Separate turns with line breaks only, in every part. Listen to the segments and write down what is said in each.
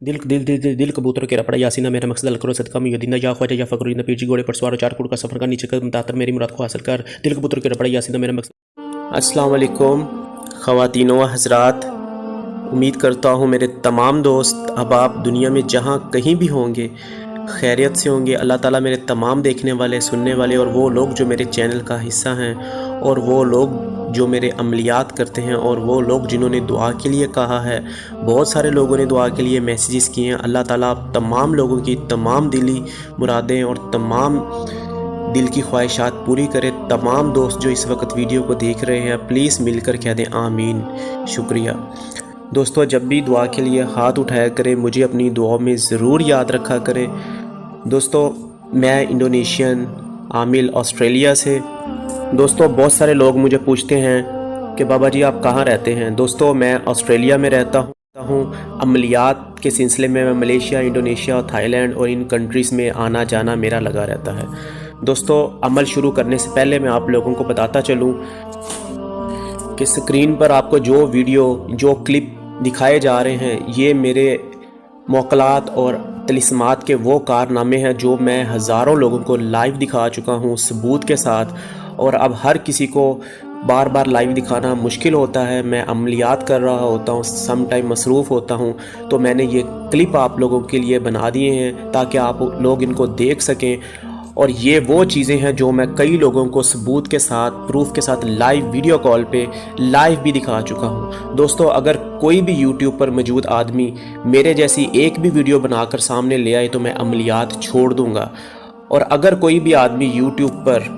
दिल कबूतर के रपड़ा यासीना मेरा मकसद हल करो सदका मुयद्दीना या ख्वाजा या फ़करुद्दीन पीर जी घोड़े पर सवार 4 करोड़ का सफ़र का नीचे कदम तातर मेरी मुराद को हासिल कर दिल कबूतर के रपड़ा यासीना मेरा मकसद। अस्सलाम वालेकुम ख़वातीन व हज़रात, उम्मीद करता हूँ मेरे तमाम दोस्त अब आप दुनिया में जहाँ कहीं भी होंगे खैरियत से होंगे। अल्लाह ताला मेरे तमाम देखने वाले, सुनने वाले और वो लोग जो मेरे चैनल का हिस्सा हैं और वो लोग जो मेरे अमलियात करते हैं और वो लोग जिन्होंने दुआ के लिए कहा है, बहुत सारे लोगों ने दुआ के लिए मैसेजेस किए हैं। अल्लाह ताला आप तमाम लोगों की तमाम दिली मुरादें और तमाम दिल की ख्वाहिशात पूरी करे। तमाम दोस्त जो इस वक्त वीडियो को देख रहे हैं प्लीज़ मिलकर कह दें आमीन। शुक्रिया दोस्तों, जब भी दुआ के लिए हाथ उठाया करें मुझे अपनी दुआ में ज़रूर याद रखा करें। दोस्तों, मैं इंडोनेशियन आमिल ऑस्ट्रेलिया से। दोस्तों, बहुत सारे लोग मुझे पूछते हैं कि बाबा जी आप कहाँ रहते हैं। दोस्तों, मैं ऑस्ट्रेलिया में रहता हूँ। अमलियात के सिलसिले में मैं मलेशिया, इंडोनेशिया और थाईलैंड और इन कंट्रीज़ में आना जाना मेरा लगा रहता है। दोस्तों, अमल शुरू करने से पहले मैं आप लोगों को बताता चलूँ कि स्क्रीन पर आपको जो वीडियो, जो क्लिप दिखाए जा रहे हैं ये मेरे मौकलात और तलिस्मात के वो कारनामे हैं जो मैं हज़ारों लोगों को लाइव दिखा चुका हूँ सबूत के साथ। और अब हर किसी को बार बार लाइव दिखाना मुश्किल होता है। मैं अमलियात कर रहा होता हूँ, सम टाइम मसरूफ़ होता हूँ, तो मैंने ये क्लिप आप लोगों के लिए बना दिए हैं ताकि आप लोग इनको देख सकें। और ये वो चीज़ें हैं जो मैं कई लोगों को सबूत के साथ, प्रूफ के साथ लाइव वीडियो कॉल पे लाइव भी दिखा चुका हूँ। दोस्तों, अगर कोई भी यूट्यूब पर मौजूद आदमी मेरे जैसी एक भी वीडियो बनाकर सामने ले आए तो मैं अमलियात छोड़ दूँगा। और अगर कोई भी आदमी यूट्यूब पर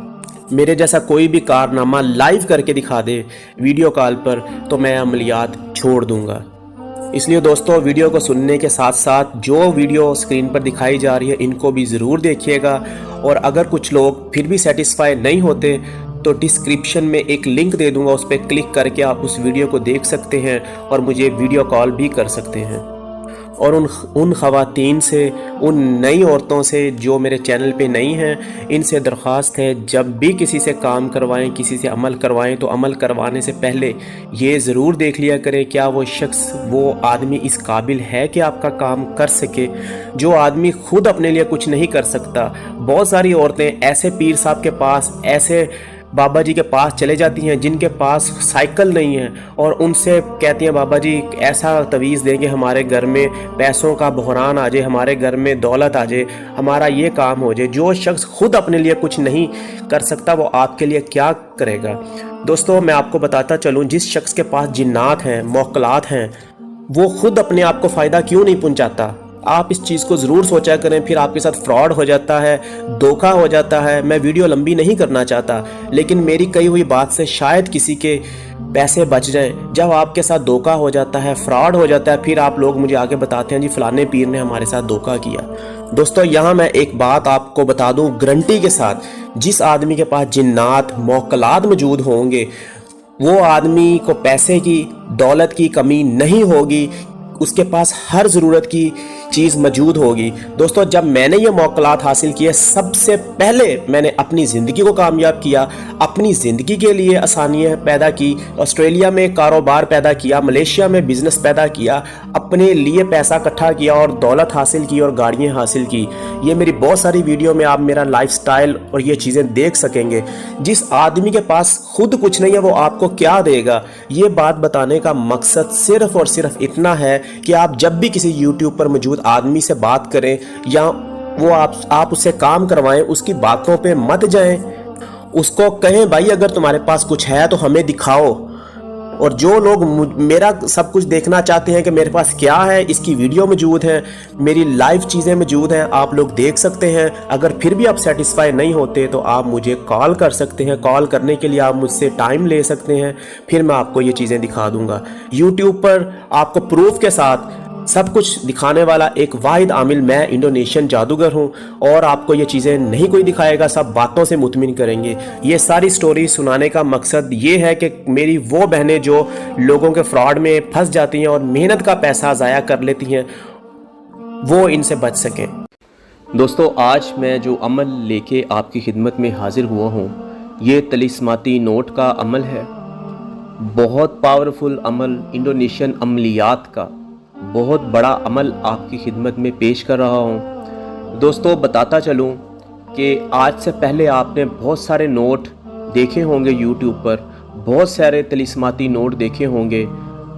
मेरे जैसा कोई भी कारनामा लाइव करके दिखा दे वीडियो कॉल पर तो मैं अमलियात छोड़ दूँगा। इसलिए दोस्तों, वीडियो को सुनने के साथ साथ जो वीडियो स्क्रीन पर दिखाई जा रही है इनको भी ज़रूर देखिएगा। और अगर कुछ लोग फिर भी सेटिस्फाई नहीं होते तो डिस्क्रिप्शन में एक लिंक दे दूंगा, उस पर क्लिक करके आप उस वीडियो को देख सकते हैं और मुझे वीडियो कॉल भी कर सकते हैं। और उन ख़वातीन से, उन नई औरतों से जो मेरे चैनल पे नई हैं, इनसे दरख्वास्त है जब भी किसी से काम करवाएं, किसी से अमल करवाएं तो अमल करवाने से पहले ये ज़रूर देख लिया करें क्या वो शख्स, वो आदमी इस काबिल है कि आपका काम कर सके। जो आदमी खुद अपने लिए कुछ नहीं कर सकता, बहुत सारी औरतें ऐसे पीर साहब के पास, ऐसे बाबा जी के पास चले जाती हैं जिनके पास साइकिल नहीं है और उनसे कहती हैं बाबा जी ऐसा तवीज़ देंगे हमारे घर में पैसों का बहरान आ जाए, हमारे घर में दौलत आ जाए, हमारा ये काम हो जाए। जो शख्स खुद अपने लिए कुछ नहीं कर सकता वो आपके लिए क्या करेगा। दोस्तों, मैं आपको बताता चलूँ, जिस शख्स के पास जिन्नात हैं, मौकलात हैं, वो खुद अपने आप को फ़ायदा क्यों नहीं पहुँचाता। आप इस चीज़ को ज़रूर सोचा करें, फिर आपके साथ फ्रॉड हो जाता है, धोखा हो जाता है। मैं वीडियो लंबी नहीं करना चाहता लेकिन मेरी कही हुई बात से शायद किसी के पैसे बच जाएं। जब आपके साथ धोखा हो जाता है, फ्रॉड हो जाता है, फिर आप लोग मुझे आगे बताते हैं जी फलाने पीर ने हमारे साथ धोखा किया। दोस्तों, यहाँ मैं एक बात आपको बता दूँ गारंटी के साथ, जिस आदमी के पास जिन्नात, मौकलात मौजूद होंगे वो आदमी को पैसे की, दौलत की कमी नहीं होगी, उसके पास हर ज़रूरत की चीज़ मौजूद होगी। दोस्तों, जब मैंने ये मौकलात हासिल किए सबसे पहले मैंने अपनी ज़िंदगी को कामयाब किया, अपनी ज़िंदगी के लिए आसानियाँ पैदा की, ऑस्ट्रेलिया में कारोबार पैदा किया, मलेशिया में बिज़नेस पैदा किया, अपने लिए पैसा इकट्ठा किया और दौलत हासिल की और गाड़ियाँ हासिल की। ये मेरी बहुत सारी वीडियो में आप मेरा लाइफस्टाइल और ये चीज़ें देख सकेंगे। जिस आदमी के पास खुद कुछ नहीं है वो आपको क्या देगा। ये बात बताने का मकसद सिर्फ़ और सिर्फ इतना है कि आप जब भी किसी यूट्यूब पर मौजूद आदमी से बात करें या वो आप उससे काम करवाएं, उसकी बातों पे मत जाएं। उसको कहें भाई अगर तुम्हारे पास कुछ है तो हमें दिखाओ। और जो लोग मेरा सब कुछ देखना चाहते हैं कि मेरे पास क्या है, इसकी वीडियो मौजूद है, मेरी लाइव चीज़ें मौजूद हैं, आप लोग देख सकते हैं। अगर फिर भी आप सेटिस्फाई नहीं होते तो आप मुझे कॉल कर सकते हैं। कॉल करने के लिए आप मुझसे टाइम ले सकते हैं, फिर मैं आपको ये चीज़ें दिखा दूंगा। यूट्यूब पर आपको प्रूफ के साथ सब कुछ दिखाने वाला एक वाहिद आमिल मैं इंडोनेशियन जादूगर हूँ और आपको ये चीज़ें नहीं कोई दिखाएगा, सब बातों से मुतमिन करेंगे। ये सारी स्टोरी सुनाने का मकसद ये है कि मेरी वो बहनें जो लोगों के फ्रॉड में फंस जाती हैं और मेहनत का पैसा ज़ाया कर लेती हैं वो इनसे बच सकें। दोस्तों, आज मैं जो अमल लेके आपकी खिदमत में हाजिर हुआ हूँ ये तलिस्माती नोट का अमल है। बहुत पावरफुल अमल इंडोनेशियन अमलियात का। बहुत बड़ा अमल आपकी खिदमत में पेश कर रहा हूँ। दोस्तों बताता चलूँ कि आज से पहले आपने बहुत सारे नोट देखे होंगे यूट्यूब पर, बहुत सारे तिलिस्माती नोट देखे होंगे।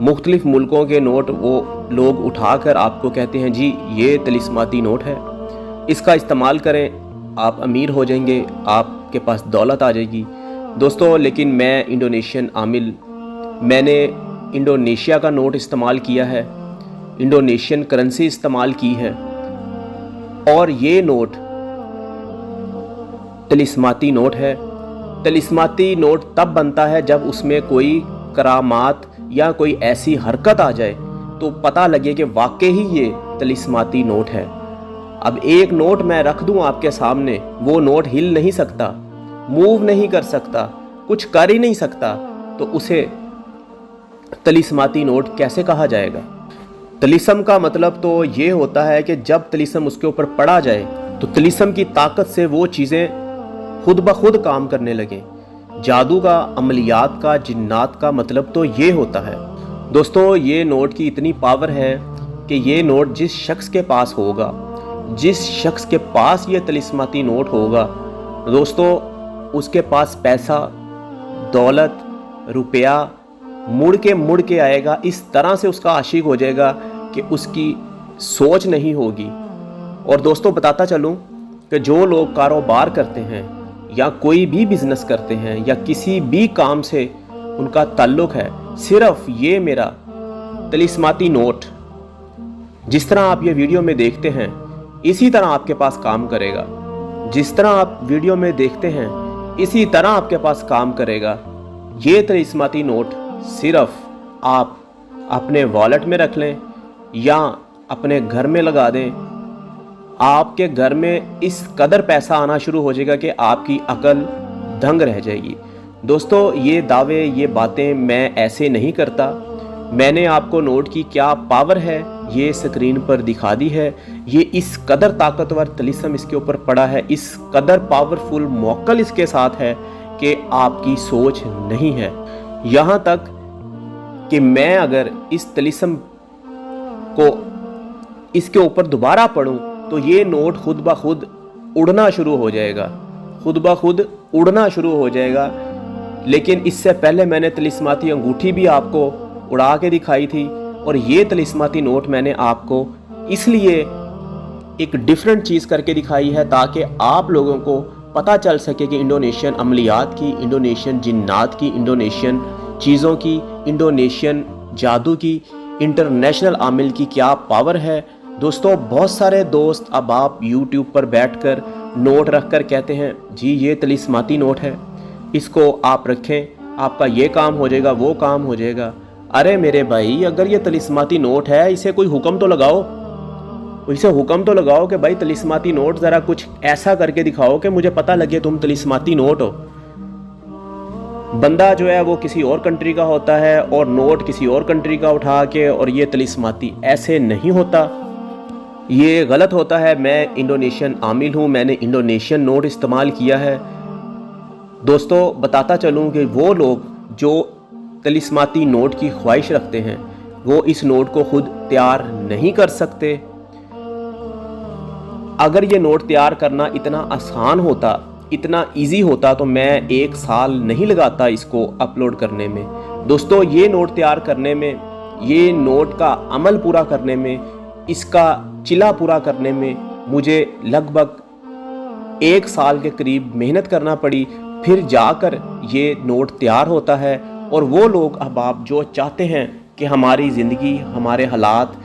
मुख्तलिफ मुल्कों के नोट वो लोग उठाकर आपको कहते हैं जी ये तिलिस्माती नोट है, इसका इस्तेमाल करें, आप अमीर हो जाएंगे, आपके पास दौलत आ जाएगी। दोस्तों लेकिन मैं इंडोनेशियन आमिल, मैंने इंडोनेशिया का नोट इस्तेमाल किया है, इंडोनेशियन करेंसी इस्तेमाल की है, और ये नोट तिलिस्माती नोट है। तिलिस्माती नोट तब बनता है जब उसमें कोई करामात या कोई ऐसी हरकत आ जाए तो पता लगे कि वाकई ही ये तिलिस्माती नोट है। अब एक नोट मैं रख दूं आपके सामने, वो नोट हिल नहीं सकता, मूव नहीं कर सकता, कुछ कर ही नहीं सकता, तो उसे तिलिस्माती नोट कैसे कहा जाएगा? तिलिस्म का मतलब तो ये होता है कि जब तिलिस्म उसके ऊपर पड़ा जाए तो तिलिस्म की ताकत से वो चीज़ें खुद ब खुद काम करने लगे। जादू का, अमलियात का, जिन्नात का मतलब तो ये होता है। दोस्तों ये नोट की इतनी पावर है कि ये नोट जिस शख्स के पास होगा, जिस शख्स के पास ये तिलिस्माती नोट होगा, दोस्तों उसके पास पैसा, दौलत, रुपया मुड़ के आएगा। इस तरह से उसका आशिक हो जाएगा कि उसकी सोच नहीं होगी। और दोस्तों बताता चलूँ कि जो लोग कारोबार करते हैं या कोई भी बिजनेस करते हैं या किसी भी काम से उनका ताल्लुक है, सिर्फ ये मेरा तिलिस्माती नोट जिस तरह आप ये वीडियो में देखते हैं इसी तरह आपके पास काम करेगा। जिस तरह आप वीडियो में देखते हैं इसी तरह आपके पास काम करेगा। ये तिलिस्माती नोट सिर्फ आप अपने वॉलेट में रख लें या अपने घर में लगा दें, आपके घर में इस कदर पैसा आना शुरू हो जाएगा कि आपकी अकल दंग रह जाएगी। दोस्तों ये दावे, ये बातें मैं ऐसे नहीं करता, मैंने आपको नोट की क्या पावर है ये स्क्रीन पर दिखा दी है। ये इस कदर ताकतवर तिलिस्म इसके ऊपर पड़ा है, इस कदर पावरफुल मोक्कल इसके साथ है कि आपकी सोच नहीं है। यहाँ तक कि मैं अगर इस तिलिस्म को इसके ऊपर दोबारा पढ़ूं तो ये नोट खुद ब खुद उड़ना शुरू हो जाएगा, खुद ब खुद उड़ना शुरू हो जाएगा। लेकिन इससे पहले मैंने तिलिस्माती अंगूठी भी आपको उड़ा के दिखाई थी, और ये तिलिस्माती नोट मैंने आपको इसलिए एक डिफरेंट चीज़ करके दिखाई है ताकि आप लोगों को पता चल सके कि इंडोनेशियन अमलियात की, इंडोनेशियन जिन्नात की, इंडोनेशियन चीज़ों की, इंडोनेशियन जादू की, इंटरनेशनल आमिल की क्या पावर है। दोस्तों बहुत सारे दोस्त अब आप YouTube पर बैठकर नोट रख कर कहते हैं जी ये तिलिस्माती नोट है, इसको आप रखें, आपका ये काम हो जाएगा, वो काम हो जाएगा। अरे मेरे भाई, अगर ये तिलिस्माती नोट है इसे कोई हुक्म तो लगाओ, इसे हुक्म तो लगाओ कि भाई तिलिस्माती नोट ज़रा कुछ ऐसा करके दिखाओ कि मुझे पता लगे तुम तिलिस्माती नोट हो। बंदा जो है वो किसी और कंट्री का होता है और नोट किसी और कंट्री का उठा के और ये तिलिस्माती, ऐसे नहीं होता, ये गलत होता है। मैं इंडोनेशियन आमिल हूँ, मैंने इंडोनेशियन नोट इस्तेमाल किया है। दोस्तों बताता चलूँ कि वो लोग जो तिलिस्माती नोट की ख्वाहिश रखते हैं वो इस नोट को खुद तैयार नहीं कर सकते। अगर ये नोट तैयार करना इतना आसान होता, इतना इजी होता तो मैं 1 साल नहीं लगाता इसको अपलोड करने में। दोस्तों ये नोट तैयार करने में, ये नोट का अमल पूरा करने में, इसका चिला पूरा करने में मुझे लगभग 1 साल के करीब मेहनत करना पड़ी, फिर जाकर ये नोट तैयार होता है। और वो लोग अब आप जो चाहते हैं कि हमारी ज़िंदगी, हमारे हालात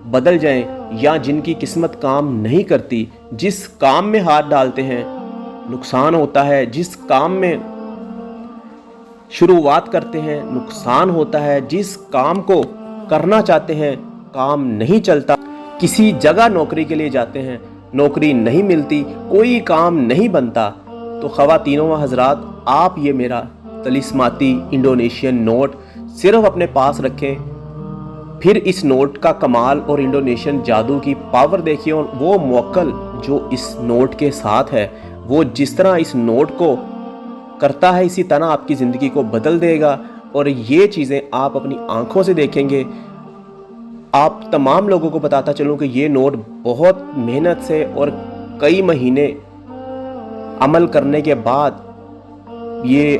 बदल जाएं, या जिनकी किस्मत काम नहीं करती, जिस काम में हाथ डालते हैं नुकसान होता है, जिस काम में शुरुआत करते हैं नुकसान होता है, जिस काम को करना चाहते हैं काम नहीं चलता, किसी जगह नौकरी के लिए जाते हैं नौकरी नहीं मिलती, कोई काम नहीं बनता, तो ख़वातीनों व हज़रात आप ये मेरा तिलिस्माती इंडोनेशियन नोट सिर्फ अपने पास रखें। फिर इस नोट का कमाल और इंडोनेशियन जादू की पावर देखिए, और वो मोक्कल जो इस नोट के साथ है, वो जिस तरह इस नोट को करता है इसी तरह आपकी ज़िंदगी को बदल देगा। और ये चीज़ें आप अपनी आंखों से देखेंगे, आप तमाम लोगों को बताता चलूँ कि ये नोट बहुत मेहनत से और कई महीने अमल करने के बाद ये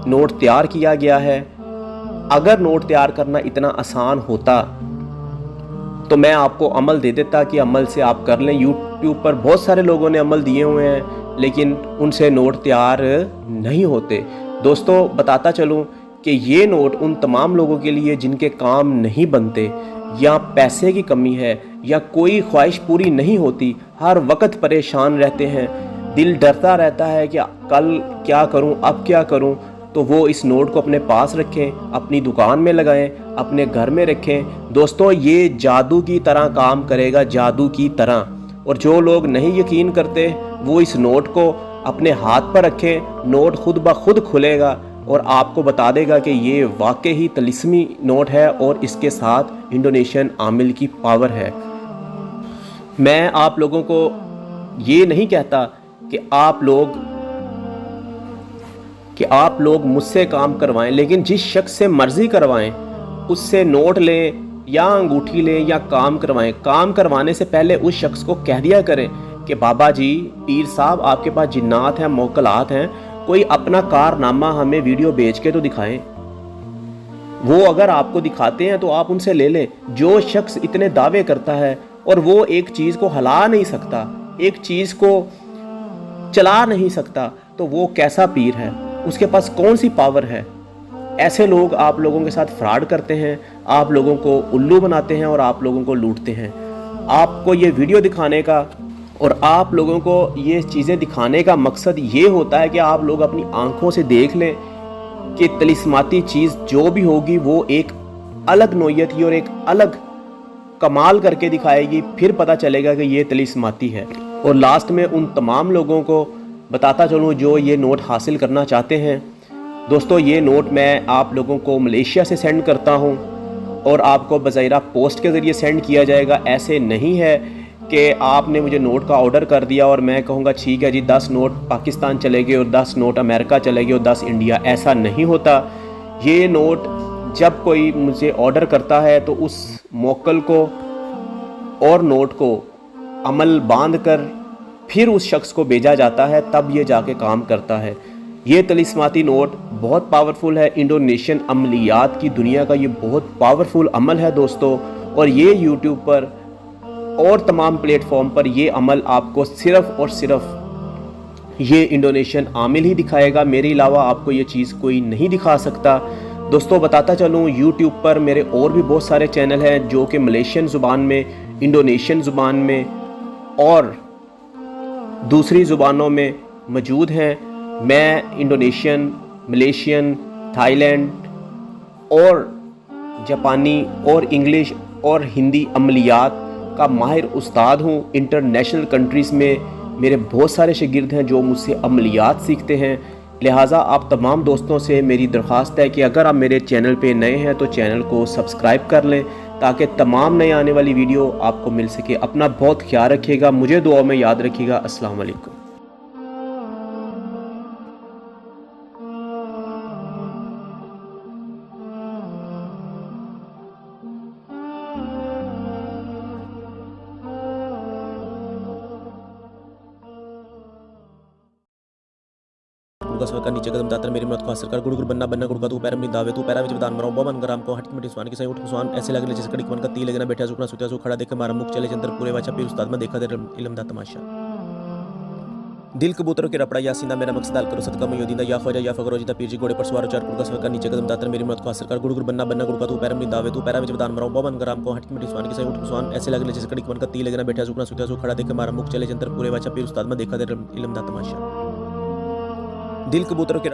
नोट तैयार किया गया है। अगर नोट तैयार करना इतना आसान होता तो मैं आपको अमल दे देता कि अमल से आप कर लें। यूट्यूब पर बहुत सारे लोगों ने अमल दिए हुए हैं लेकिन उनसे नोट तैयार नहीं होते। दोस्तों बताता चलूं कि ये नोट उन तमाम लोगों के लिए जिनके काम नहीं बनते, या पैसे की कमी है, या कोई ख्वाहिश पूरी नहीं होती, हर वक्त परेशान रहते हैं, दिल डरता रहता है कि कल क्या करूं, अब क्या करूं, तो वो इस नोट को अपने पास रखें, अपनी दुकान में लगाएं, अपने घर में रखें। दोस्तों ये जादू की तरह काम करेगा, जादू की तरह। और जो लोग नहीं यकीन करते वो इस नोट को अपने हाथ पर रखें, नोट खुद ब खुद खुलेगा और आपको बता देगा कि ये वाकई ही तिलिस्मी नोट है और इसके साथ इंडोनेशियन आमिल की पावर है। मैं आप लोगों को ये नहीं कहता कि आप लोग मुझसे काम करवाएं, लेकिन जिस शख्स से मर्जी करवाएं उससे नोट लें या अंगूठी लें या काम करवाएं। काम करवाने से पहले उस शख्स को कह दिया करें कि बाबा जी, पीर साहब, आपके पास जिन्नात हैं, मोकलात हैं, कोई अपना कारनामा हमें वीडियो भेज के तो दिखाएं। वो अगर आपको दिखाते हैं तो आप उनसे ले लें। जो शख्स इतने दावे करता है और वो एक चीज़ को हिला नहीं सकता, एक चीज़ को चला नहीं सकता, तो वो कैसा पीर है? उसके पास कौन सी पावर है? ऐसे लोग आप लोगों के साथ फ्रॉड करते हैं, आप लोगों को उल्लू बनाते हैं और आप लोगों को लूटते हैं। आपको ये वीडियो दिखाने का और आप लोगों को ये चीज़ें दिखाने का मकसद ये होता है कि आप लोग अपनी आंखों से देख लें कि तिलिस्माती चीज़ जो भी होगी वो एक अलग नोयत ही और एक अलग कमाल करके दिखाएगी, फिर पता चलेगा कि ये तिलिस्माती है। और लास्ट में उन तमाम लोगों को बताता चलूँ जो ये नोट हासिल करना चाहते हैं। दोस्तों ये नोट मैं आप लोगों को मलेशिया से सेंड करता हूँ और आपको बज़ाहिरा पोस्ट के ज़रिए सेंड किया जाएगा। ऐसे नहीं है कि आपने मुझे नोट का ऑर्डर कर दिया और मैं कहूँगा ठीक है जी 10 नोट पाकिस्तान चले गए और 10 नोट अमेरिका चले गए और 10 इंडिया। ऐसा नहीं होता। ये नोट जब कोई मुझे ऑर्डर करता है तो उस मोकल को और नोट को अमल बांध कर फिर उस शख्स को भेजा जाता है, तब ये जाके काम करता है। ये तिलिस्माती नोट बहुत पावरफुल है। इंडोनेशियन अमलियात की दुनिया का ये बहुत पावरफुल अमल है दोस्तों। और ये यूट्यूब पर और तमाम प्लेटफॉर्म पर ये अमल आपको सिर्फ़ और सिर्फ ये इंडोनेशियन आमिल ही दिखाएगा। मेरे अलावा आपको ये चीज़ कोई नहीं दिखा सकता। दोस्तों बताता चलूँ यूट्यूब पर मेरे और भी बहुत सारे चैनल हैं जो कि मलेशियन ज़ुबान में, इंडोनेशियन ज़ुबान में और दूसरी ज़ुबानों में मौजूद हैं। मैं इंडोनेशियन, मलेशियन, थाईलैंड और जापानी और इंग्लिश और हिंदी अमलियात का माहिर उस्ताद हूँ। इंटरनेशनल कंट्रीज़ में मेरे बहुत सारे शागिर्द हैं जो मुझसे अमलियात सीखते हैं। लिहाजा आप तमाम दोस्तों से मेरी दरख्वास्त है कि अगर आप मेरे चैनल पे नए हैं तो चैनल को सब्सक्राइब कर लें ताकि तमाम नए आने वाली वीडियो आपको मिल सके। अपना बहुत ख्याल रखिएगा, मुझे दुआ में याद रखिएगा। अस्सलाम वालेकुम। गुड़का सरकार नीचे कदम दातर मेरी मत को हासिल कर गुड़ गुड़ बन्ना बन्ना गुड़का तू पैर में दावे तू पैरा में बदान मराओ बमन गराम को हट मिटी सुहान की सही उठ सुहान ऐसे लगे जैसे कड़ी का ती लगना बैठा सुखना सुत्या सु खड़ा देख मारा मुख चले जंतर पूरे वाचा पीर उस्ताद में देखा दे इल्म दा तमाशा दिल कबूतरों के रपड़ा यासीना मेरा मकसद हाल करो सदका मयोदीदा या ख्वाजा या फकरोजिदा पीर जी घोड़े पर सवार चार गुड़का सरकार नीचे कदम दातर मेरी मत को हासिल कर गुड़ गुड़ बन्ना बन्ना गुड़का तू पैर में दावे तू पैरा में बदान मराओ बमन गराम को हट मिटी सुहान की सही उठ सुहान ऐसे लगे जैसे कड़ी का ती लगना बैठा सुखना सुत्या सु खड़ा देख मारा मुख चले जंतर पूरे वाचा पीर उस्ताद में देखा दे इल्म दा तमाशा दिल कबूतरों के